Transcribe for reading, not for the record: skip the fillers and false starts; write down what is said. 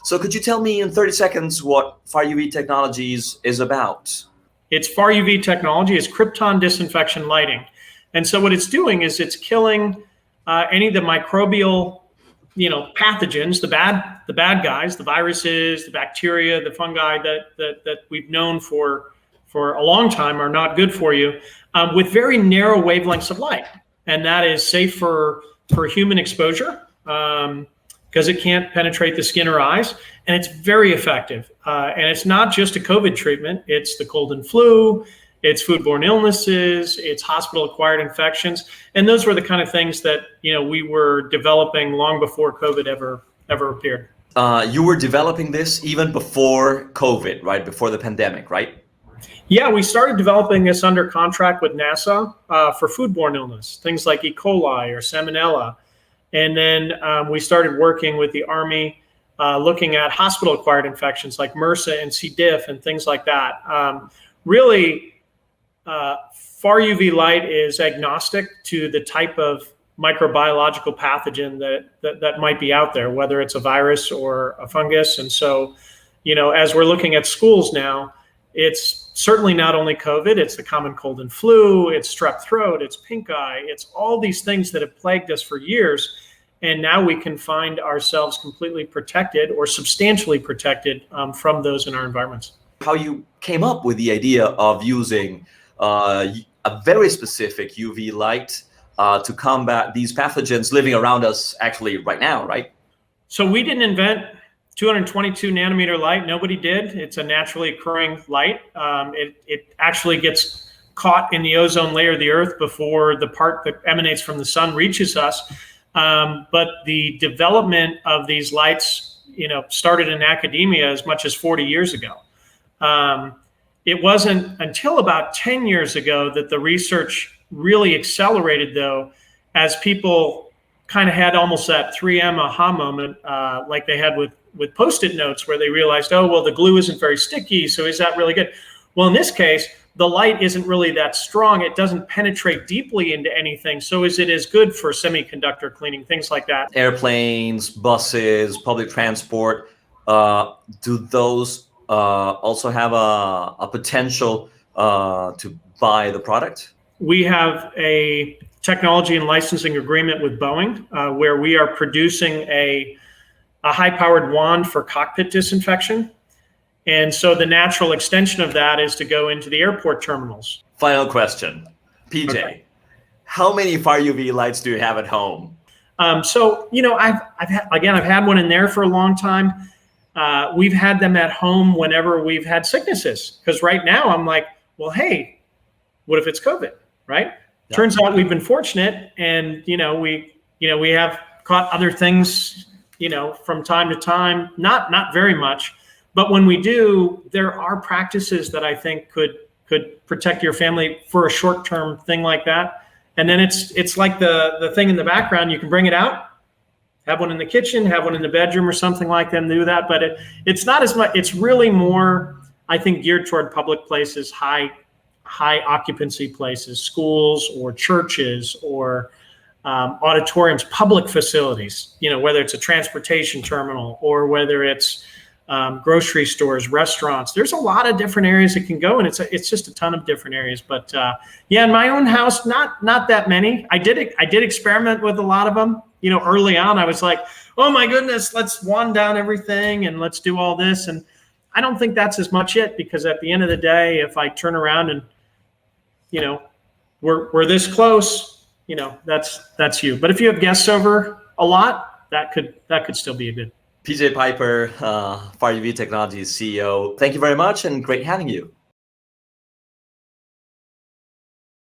So could you tell me in 30 seconds what Far UV Technologies is about? It's Far UV technology. It's krypton disinfection lighting. And so what it's doing is it's killing any of the microbial, pathogens, the bad guys, the viruses, the bacteria, the fungi that we've known for a long time are not good for you, with very narrow wavelengths of light. And that is safe for human exposure, because it can't penetrate the skin or eyes, and it's very effective. And it's not just a COVID treatment, it's the cold and flu, it's foodborne illnesses, it's hospital-acquired infections, and those were the kind of things that we were developing long before COVID ever appeared. You were developing this even before COVID, right? Before the pandemic, right? Yeah, we started developing this under contract with NASA for foodborne illness, things like E. coli or Salmonella. And then we started working with the Army, looking at hospital-acquired infections like MRSA and C. diff and things like that. Really, Far UV light is agnostic to the type of microbiological pathogen that might be out there, whether it's a virus or a fungus. And so, as we're looking at schools now, it's certainly not only COVID, it's the common cold and flu, it's strep throat, it's pink eye, it's all these things that have plagued us for years. And now we can find ourselves completely protected or substantially protected from those in our environments. How you came up with the idea of using a very specific UV light to combat these pathogens living around us actually right now, right? So we didn't invent 222 nanometer light. Nobody did. It's a naturally occurring light. It actually gets caught in the ozone layer of the Earth before the part that emanates from the sun reaches us. But the development of these lights, started in academia as much as 40 years ago. It wasn't until about 10 years ago that the research really accelerated, though, as people kind of had almost that 3M aha moment, like they had with Post-it notes, where they realized, oh, well, the glue isn't very sticky, so is that really good? Well, in this case, the light isn't really that strong. It doesn't penetrate deeply into anything. So is it as good for semiconductor cleaning, things like that? Airplanes, buses, public transport, do those also have a potential to buy the product? We have a technology and licensing agreement with Boeing, where we are producing a high-powered wand for cockpit disinfection. And so the natural extension of that is to go into the airport terminals. Final question, PJ, okay. How many Far UV lights do you have at home? So, I've had one in there for a long time. We've had them at home whenever we've had sicknesses, because right now I'm like, well, hey, what if it's COVID, right? Yeah. Turns out we've been fortunate, and we have caught other things, from time to time, not very much. But when we do, there are practices that I think could protect your family for a short-term thing like that. And then it's like the thing in the background. You can bring it out, have one in the kitchen, have one in the bedroom or something like that, and do that. But it's not as much. It's really more, I think, geared toward public places, high occupancy places, schools or churches or auditoriums, public facilities. Whether it's a transportation terminal or whether it's grocery stores, restaurants. There's a lot of different areas it can go, and it's just a ton of different areas. But in my own house, not that many. I did experiment with a lot of them. Early on, I was like, oh my goodness, let's wand down everything and let's do all this. And I don't think that's as much it, because at the end of the day, if I turn around and we're this close, that's you. But if you have guests over a lot, that could still be a good. PJ Piper, Far UV Technologies CEO, thank you very much, and great having you.